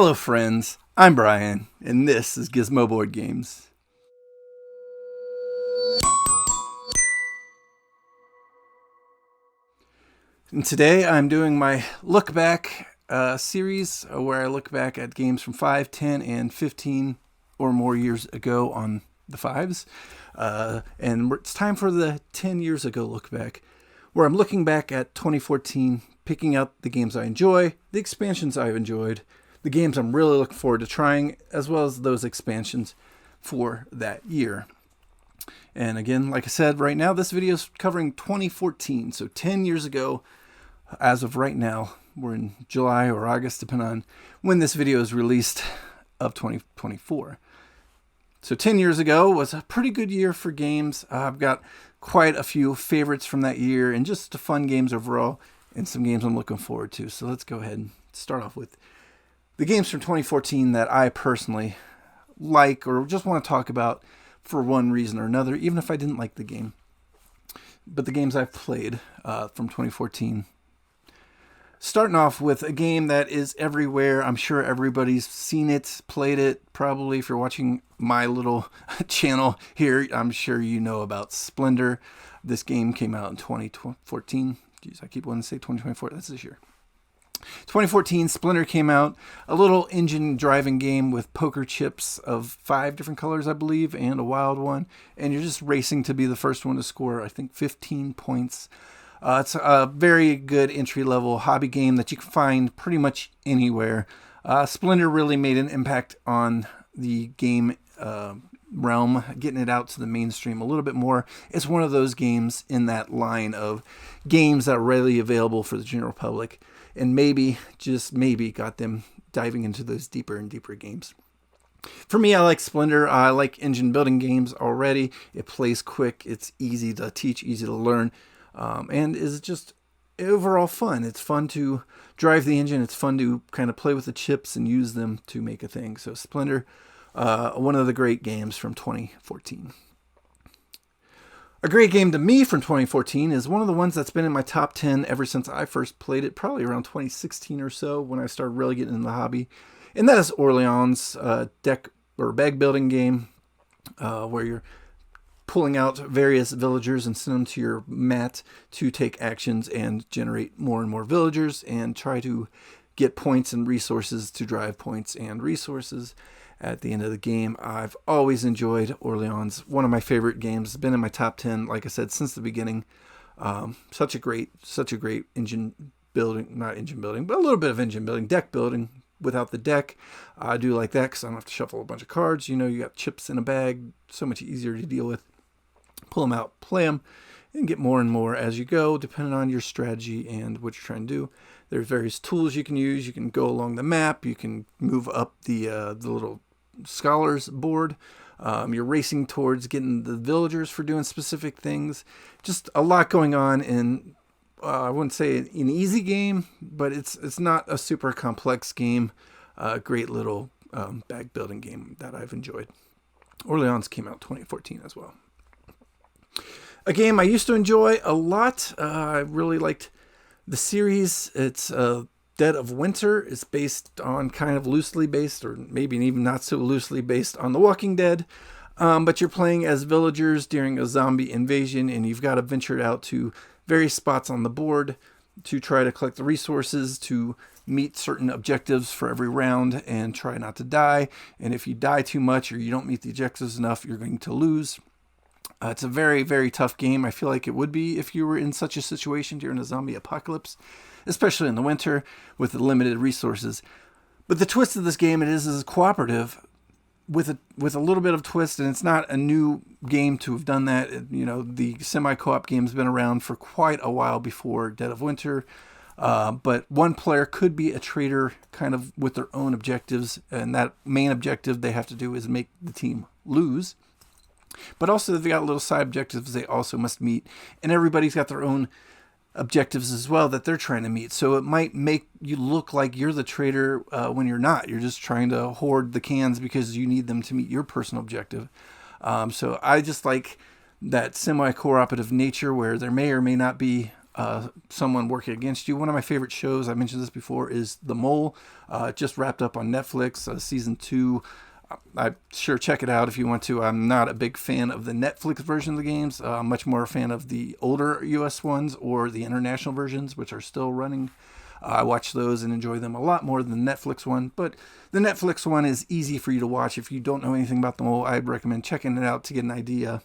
Hello friends, I'm Brian, and this is Gizmo Board Games. And today I'm doing my look back series where I look back at games from 5, 10, and 15 or more years ago on the fives. And it's time for the 10 years ago look back, where I'm looking back at 2014, picking out the games I enjoy, the expansions I've enjoyed, the games I'm really looking forward to trying, as well as those expansions for that year. And again, like I said, right now this video is covering 2014, so 10 years ago. As of right now, we're in July or August, depending on when this video is released, of 2024. So 10 years ago was a pretty good year for games. I've got quite a few favorites from that year and just fun games overall and some games I'm looking forward to. So let's go ahead and start off with the games from 2014 that I personally like or just want to talk about for one reason or another, even if I didn't like the game. But the games I've played from 2014. Starting off with a game that is everywhere. I'm sure everybody's seen it, played it. Probably if you're watching my little channel here, I'm sure you know about Splendor. This game came out in 2014. Jeez, I keep wanting to say 2024. That's this year. 2014, Splendor came out. A little engine driving game with poker chips of 5 different colors, I believe, and a wild one. And you're just racing to be the first one to score, I think, 15 points. It's a very good entry-level hobby game that you can find pretty much anywhere. Splendor really made an impact on the game realm, getting it out to the mainstream a little bit more. It's one of those games in that line of games that are readily available for the general public, and maybe, just maybe, got them diving into those deeper and deeper games. For me, I like Splendor. I like engine building games already. It plays quick. It's easy to teach, easy to learn. And is just overall fun. It's fun to drive the engine. It's fun to kind of play with the chips and use them to make a thing. So Splendor, one of the great games from 2014. A great game to me from 2014 is one of the ones that's been in my top 10 ever since I first played it, probably around 2016 or so when I started really getting into the hobby. And that is Orleans, deck or bag building game, where you're pulling out various villagers and send them to your mat to take actions and generate more and more villagers and try to get points and resources to drive points and resources at the end of the game. I've always enjoyed Orleans. One of my favorite games. It's been in my top 10, like I said, since the beginning. Such a great engine building, not engine building, but a little bit of engine building, deck building without the deck. I do like that because I don't have to shuffle a bunch of cards. You know, you got chips in a bag, so much easier to deal with. Pull them out, play them, and get more and more as you go, depending on your strategy and what you're trying to do. There's various tools you can use. You can go along the map. You can move up the little scholars board. You're racing towards getting the villagers for doing specific things. Just a lot going on in, I wouldn't say an easy game, but it's not a super complex game. Great little bag building game that I've enjoyed. Orleans came out 2014 as well. A game I used to enjoy a lot. I really liked the series. It's Dead of Winter. It's based on kind of loosely based, or maybe even not so loosely based, on The Walking Dead. But you're playing as villagers during a zombie invasion, and you've got to venture out to various spots on the board to try to collect the resources, to meet certain objectives for every round, and try not to die. And if you die too much or you don't meet the objectives enough, you're going to lose. It's a very, very tough game. I feel like it would be if you were in such a situation during a zombie apocalypse, especially in the winter with the limited resources. But the twist of this game, it is cooperative with a little bit of twist, and it's not a new game to have done that. The semi-co-op game's been around for quite a while before Dead of Winter. But one player could be a trader kind of with their own objectives, and that main objective they have to do is make the team lose. But also they've got little side objectives they also must meet, and everybody's got their own objectives as well that they're trying to meet. So it might make you look like you're the trader when you're not. You're just trying to hoard the cans because you need them to meet your personal objective. So I just like that semi-cooperative nature where there may or may not be someone working against you. One of my favorite shows, I mentioned this before, is The Mole. Just wrapped up on Netflix, season 2. I sure check it out if you want to. I'm not a big fan of the Netflix version of the games. Much more a fan of the older US ones or the international versions, which are still running. I watch those and enjoy them a lot more than the Netflix one. But the Netflix one is easy for you to watch. If you don't know anything about the Mole, I'd recommend checking it out to get an idea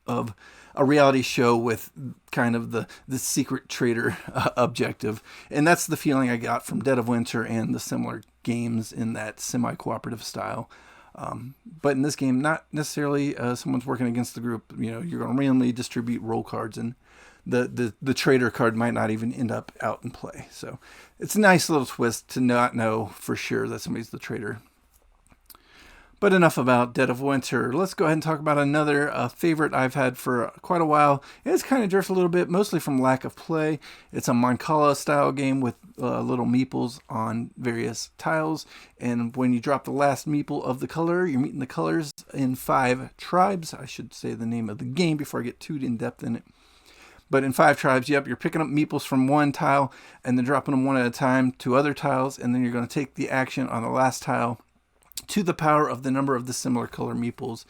of a reality show with kind of the secret traitor objective. And that's the feeling I got from Dead of Winter and the similar games in that semi-cooperative style. But in this game, not necessarily someone's working against the group. You're going to randomly distribute role cards, and the traitor card might not even end up out in play. So it's a nice little twist to not know for sure that somebody's the traitor. But enough about Dead of Winter. Let's go ahead and talk about another favorite I've had for quite a while. It's kind of drifted a little bit, mostly from lack of play. It's a Mancala style game with little meeples on various tiles. And when you drop the last meeple of the color, you're meeting the colors in 5 tribes. I should say the name of the game before I get too in depth in it. But in 5 tribes, you're picking up meeples from one tile and then dropping them one at a time to other tiles. And then you're going to take the action on the last tile to the power of the number of the similar color meeples.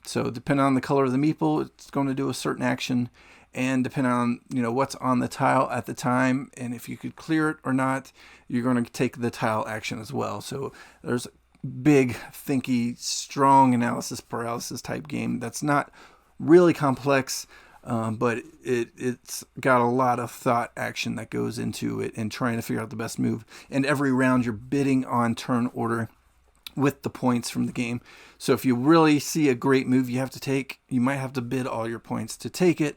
So depending on the color of the meeple, it's going to do a certain action, and depending on what's on the tile at the time, and if you could clear it or not, you're going to take the tile action as well. So there's a big, thinky, strong analysis paralysis type game that's not really complex, but it's got a lot of thought action that goes into it and trying to figure out the best move. And every round you're bidding on turn order with the points from the game. So if you really see a great move you have to take, you might have to bid all your points to take it.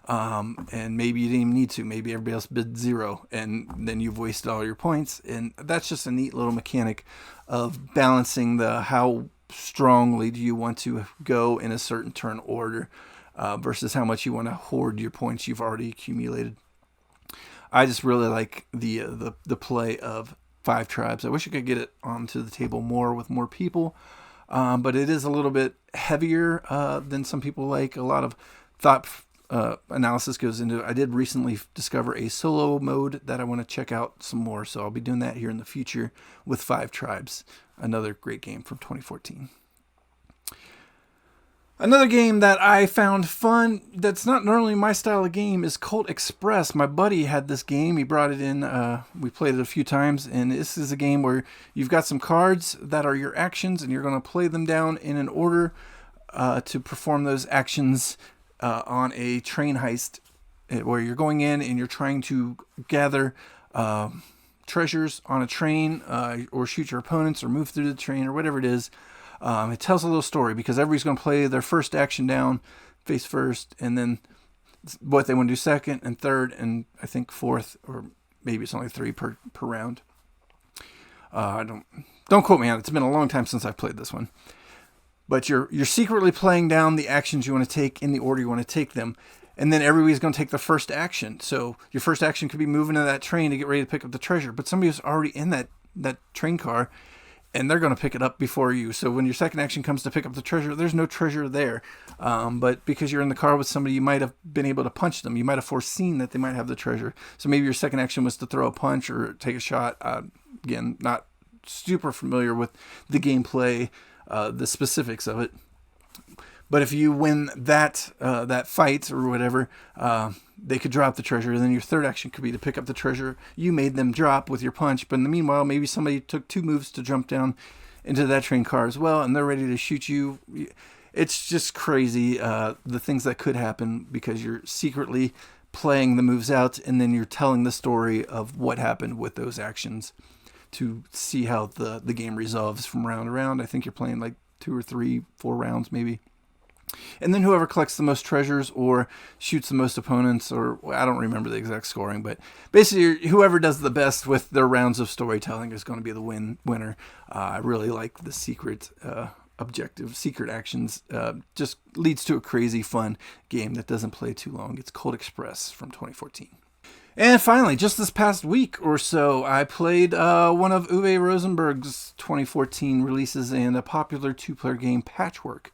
And maybe you didn't even need to. Maybe everybody else bid 0, and then you've wasted all your points. And that's just a neat little mechanic of balancing how strongly do you want to go in a certain turn order versus how much you want to hoard your points you've already accumulated. I just really like the play of 5 tribes. I wish I could get it onto the table more with more people, but it is a little bit heavier than some people like. A lot of thought analysis goes into it. I did recently discover a solo mode that I want to check out some more, so I'll be doing that here in the future with 5 tribes. Another great game from 2014. Another game that I found fun that's not normally my style of game is Colt Express. My buddy had this game. He brought it in. We played it a few times, and this is a game where you've got some cards that are your actions, and you're going to play them down in an order to perform those actions on a train heist where you're going in and you're trying to gather treasures on a train or shoot your opponents or move through the train or whatever it is. It tells a little story because everybody's going to play their first action down face first, and then what they want to do second and third and I think fourth, or maybe it's only 3 per round. Don't quote me on it. It's been a long time since I've played this one. But you're secretly playing down the actions you want to take in the order you want to take them. And then everybody's going to take the first action. So your first action could be moving to that train to get ready to pick up the treasure. But somebody was already in that train car, and they're going to pick it up before you. So when your second action comes to pick up the treasure, there's no treasure there. But because you're in the car with somebody, you might have been able to punch them. You might have foreseen that they might have the treasure. So maybe your second action was to throw a punch or take a shot. Again, not super familiar with the gameplay, the specifics of it. But if you win that fight or whatever, they could drop the treasure. And then your third action could be to pick up the treasure you made them drop with your punch. But in the meanwhile, maybe somebody took 2 moves to jump down into that train car as well, and they're ready to shoot you. It's just crazy, the things that could happen because you're secretly playing the moves out, and then you're telling the story of what happened with those actions to see how the game resolves from round to round. I think you're playing like 2 or 3, 4 rounds maybe. And then whoever collects the most treasures or shoots the most opponents, or I don't remember the exact scoring, but basically whoever does the best with their rounds of storytelling is going to be the winner. I really like the secret actions. Just leads to a crazy fun game that doesn't play too long. It's Colt Express from 2014. And finally, just this past week or so, I played one of Uwe Rosenberg's 2014 releases and a popular two-player game, Patchwork.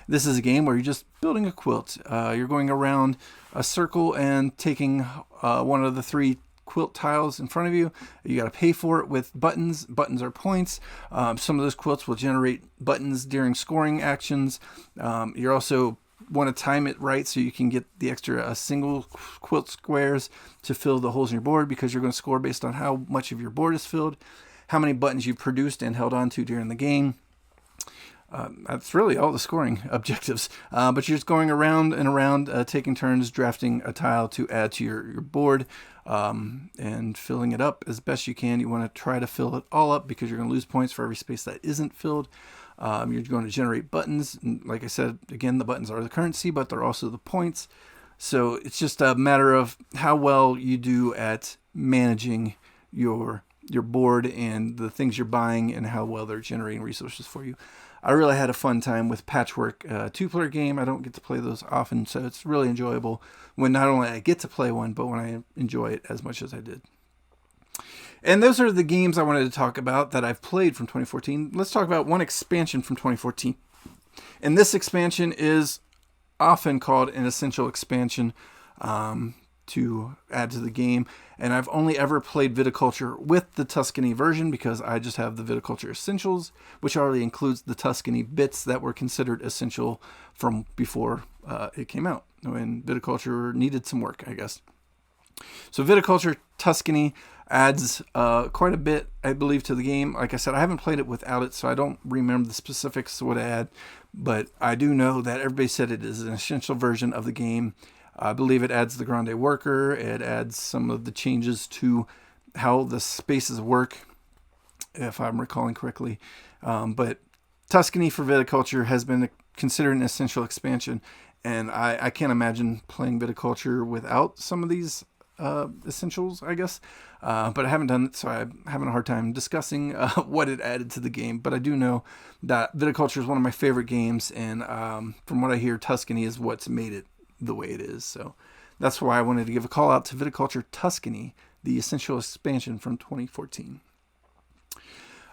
This is a game where you're just building a quilt. You're going around a circle and taking one of the three quilt tiles in front of you. You got to pay for it with buttons. Buttons are points. Some of those quilts will generate buttons during scoring actions. You're also want to time it right so you can get the extra single quilt squares to fill the holes in your board, because you're going to score based on how much of your board is filled, how many buttons you've produced and held on to during the game. That's really all the scoring objectives. But you're just going around and around, taking turns, drafting a tile to add to your board, and filling it up as best you can. You want to try to fill it all up, because you're going to lose points for every space that isn't filled. You're going to generate buttons. And like I said, again, the buttons are the currency, but they're also the points. So it's just a matter of how well you do at managing your board and the things you're buying, and how well they're generating resources for you. I really had a fun time with Patchwork, two-player game. I don't get to play those often, so it's really enjoyable when not only I get to play one, but when I enjoy it as much as I did. And those are the games I wanted to talk about that I've played from 2014. Let's talk about one expansion from 2014. And this expansion is often called an essential expansion to add to the game. And I've only ever played Viticulture with the Tuscany version, because I just have the Viticulture Essentials, which already includes the Tuscany bits that were considered essential from before it came out, when Viticulture needed some work, I guess. So Viticulture Tuscany adds quite a bit, I believe, to the game. Like I said, I haven't played it without it, so I don't remember the specifics of what it add, but I do know that everybody said it is an essential version of the game. I believe it adds the Grande Worker. It adds some of the changes to how the spaces work, if I'm recalling correctly. But Tuscany for Viticulture has been considered an essential expansion, and I can't imagine playing Viticulture without some of these essentials, I guess. But I haven't done it, so I'm having a hard time discussing what it added to the game. But I do know that Viticulture is one of my favorite games, and from what I hear, Tuscany is what's made it the way it is. So that's why I wanted to give a call out to Viticulture Tuscany, the essential expansion from 2014.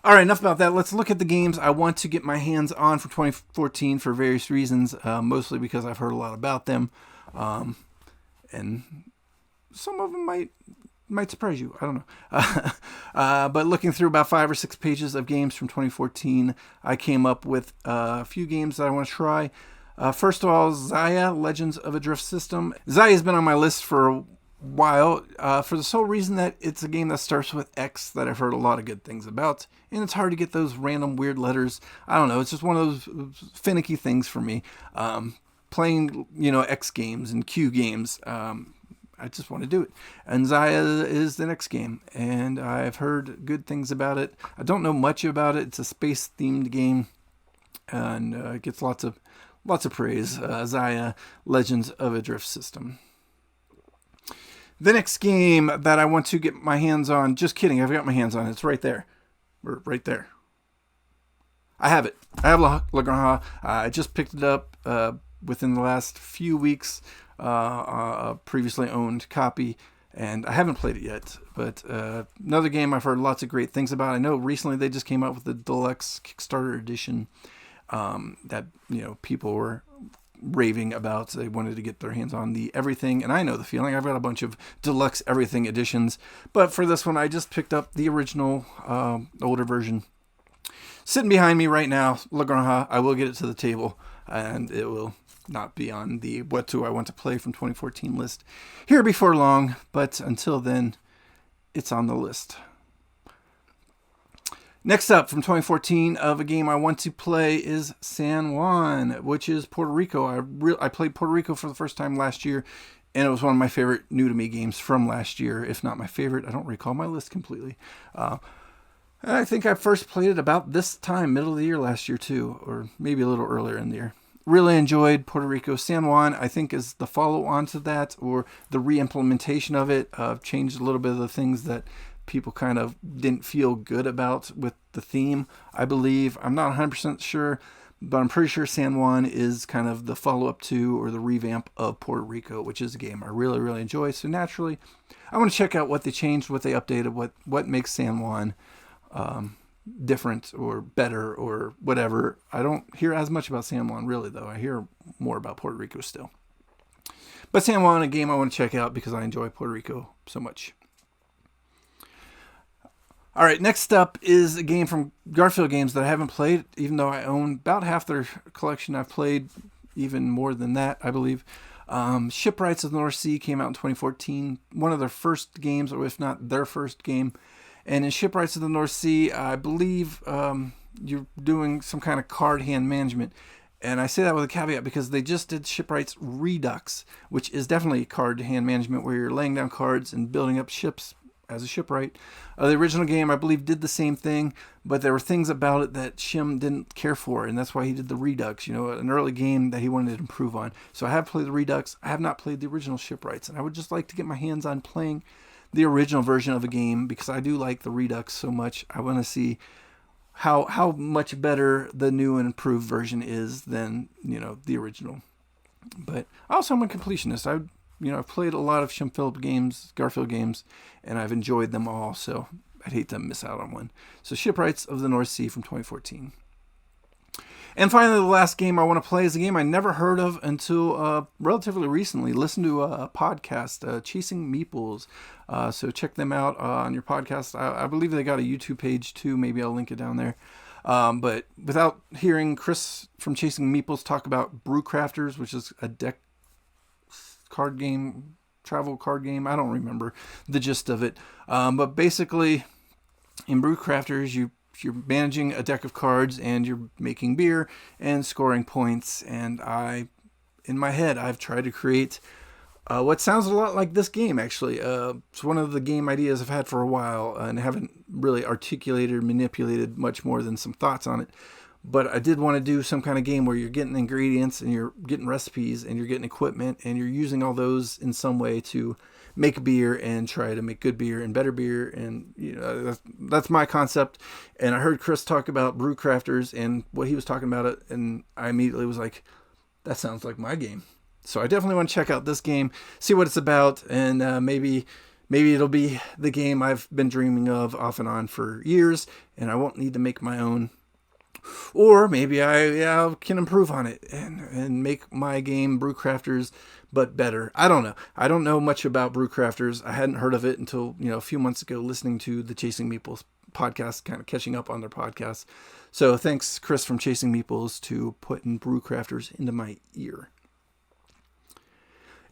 All right, enough about that. Let's look at the games I want to get my hands on for 2014 for various reasons, mostly because I've heard a lot about them, and some of them might surprise you. I don't know. But looking through about 5 or 6 pages of games from 2014, I came up with a few games that I want to try. First of all, Xia, Legends of a Drift System. Xia has been on my list for a while, for the sole reason that it's a game that starts with X that I've heard a lot of good things about, and it's hard to get those random weird letters. I don't know, it's just one of those finicky things for me. Playing, X games and Q games, I just want to do it. And Xia is the next game, and I've heard good things about it. I don't know much about it. It's a space-themed game, and it gets lots of praise. Xia, Legends of a Drift System. The next game that I want to get my hands on, just kidding, I've got my hands on it. It's right there. Right there. I have it. I have La Granja. I just picked it up within the last few weeks, a previously owned copy, and I haven't played it yet. But another game I've heard lots of great things about. I know recently they just came out with the deluxe Kickstarter edition that people were raving about. They wanted to get their hands on the everything, and I know the feeling. I've got a bunch of deluxe everything editions, but for this one I just picked up the original older version. Sitting behind me right now, La Granja. I will get it to the table, and it will not be on the what do I want to play from 2014 list here before long, but until then it's on the list. Next up from 2014 of a game I want to play is San Juan, which is Puerto Rico. I played Puerto Rico for the first time last year, and it was one of my favorite new to me games from last year, if not my favorite. I don't recall my list completely. I think I first played it about this time, middle of the year last year too, or maybe a little earlier in the year. Really enjoyed Puerto Rico. San Juan, I think, is the follow-on to that, or the re-implementation of it. Changed a little bit of the things that people kind of didn't feel good about with the theme, I believe. I'm not 100% sure, but I'm pretty sure San Juan is kind of the follow-up to or the revamp of Puerto Rico, which is a game I really, really enjoy. So naturally, I want to check out what they changed, what they updated, what makes San Juan different or better or whatever. I don't hear as much about San Juan really, though. I hear more about Puerto Rico still. But San Juan, a game I want to check out because I enjoy Puerto Rico so much. All right, next up is a game from Garphill Games that I haven't played, even though I own about half their collection. I've played even more than that, I believe. Shipwrights of the North Sea came out in 2014, one of their first games, or if not their first game. And in Shipwrights of the North Sea, I believe you're doing some kind of card hand management. And I say that with a caveat because they just did Shipwrights Redux, which is definitely card hand management where you're laying down cards and building up ships as a shipwright. The original game, I believe, did the same thing, but there were things about it that Shim didn't care for, and that's why he did the Redux, an early game that he wanted to improve on. So I have played the Redux. I have not played the original Shipwrights, and I would just like to get my hands on playing the original version of a game because I do like the Redux so much. I want to see how much better the new and improved version is than, the original. But also I'm a completionist. I've played a lot of Shim Phillips games, Garphill games, and I've enjoyed them all, so I'd hate to miss out on one. So Shipwrights of the North Sea from 2014. And finally, the last game I want to play is a game I never heard of until relatively recently. Listen to a podcast, Chasing Meeples. So check them out on your podcast. I believe they got a YouTube page too. Maybe I'll link it down there. But without hearing Chris from Chasing Meeples talk about Brew Crafters, which is a deck card game, travel card game. I don't remember the gist of it. But basically, in Brew Crafters, you're managing a deck of cards and you're making beer and scoring points. And in my head, I've tried to create what sounds a lot like this game, actually. It's one of the game ideas I've had for a while and haven't really articulated or manipulated much more than some thoughts on it. But I did want to do some kind of game where you're getting ingredients and you're getting recipes and you're getting equipment and you're using all those in some way to make beer and try to make good beer and better beer. And that's my concept. And I heard Chris talk about Brew Crafters and what he was talking about it, and I immediately was like, that sounds like my game. So I definitely want to check out this game, see what it's about, and maybe it'll be the game I've been dreaming of off and on for years, and I won't need to make my own. Or maybe I can improve on it and make my game Brew Crafters, but better. I don't know. I don't know much about Brew Crafters. I hadn't heard of it until a few months ago, listening to the Chasing Meeples podcast, kind of catching up on their podcast. So thanks, Chris from Chasing Meeples, to putting Brew Crafters into my ear.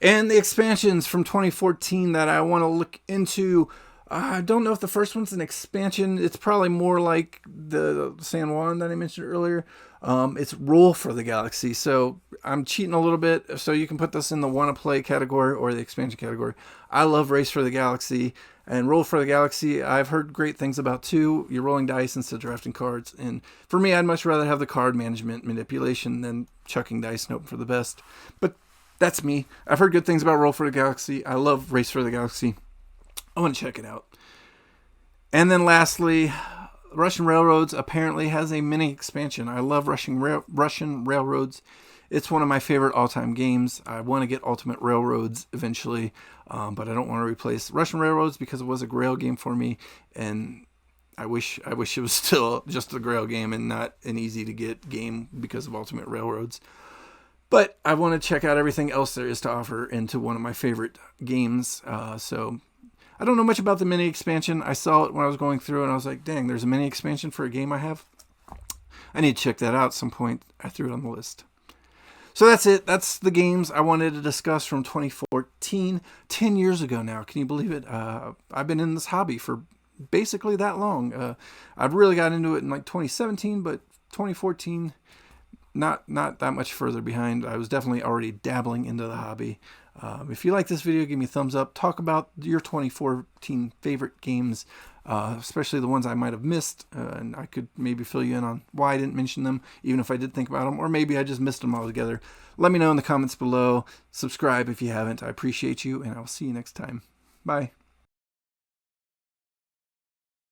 And the expansions from 2014 that I want to look into. I don't know if the first one's an expansion. It's probably more like the San Juan that I mentioned earlier. It's Roll for the Galaxy. So I'm cheating a little bit. So you can put this in the want to play category or the expansion category. I love Race for the Galaxy and Roll for the Galaxy. I've heard great things about too. You're rolling dice instead of drafting cards. And for me, I'd much rather have the card management manipulation than chucking dice and hoping for the best. But that's me. I've heard good things about Roll for the Galaxy. I love Race for the Galaxy. I want to check it out. And then lastly, Russian Railroads apparently has a mini expansion. I love Russian Railroads. It's one of my favorite all-time games. I want to get Ultimate Railroads eventually, but I don't want to replace Russian Railroads because it was a Grail game for me, and I wish it was still just a Grail game and not an easy-to-get game because of Ultimate Railroads. But I want to check out everything else there is to offer into one of my favorite games, so I don't know much about the mini expansion. I saw it when I was going through and I was like, dang, there's a mini expansion for a game I have. I need to check that out at some point. I threw it on the list. So that's it. That's the games I wanted to discuss from 2014, 10 years ago now. Can you believe it? I've been in this hobby for basically that long. I've really got into it in like 2017, but 2014, not that much further behind. I was definitely already dabbling into the hobby. If you like this video, give me a thumbs up. Talk about your 2014 favorite games, especially the ones I might have missed, and I could maybe fill you in on why I didn't mention them, even if I did think about them, or maybe I just missed them altogether. Let me know in the comments below. Subscribe if you haven't. I appreciate you, and I'll see you next time. Bye.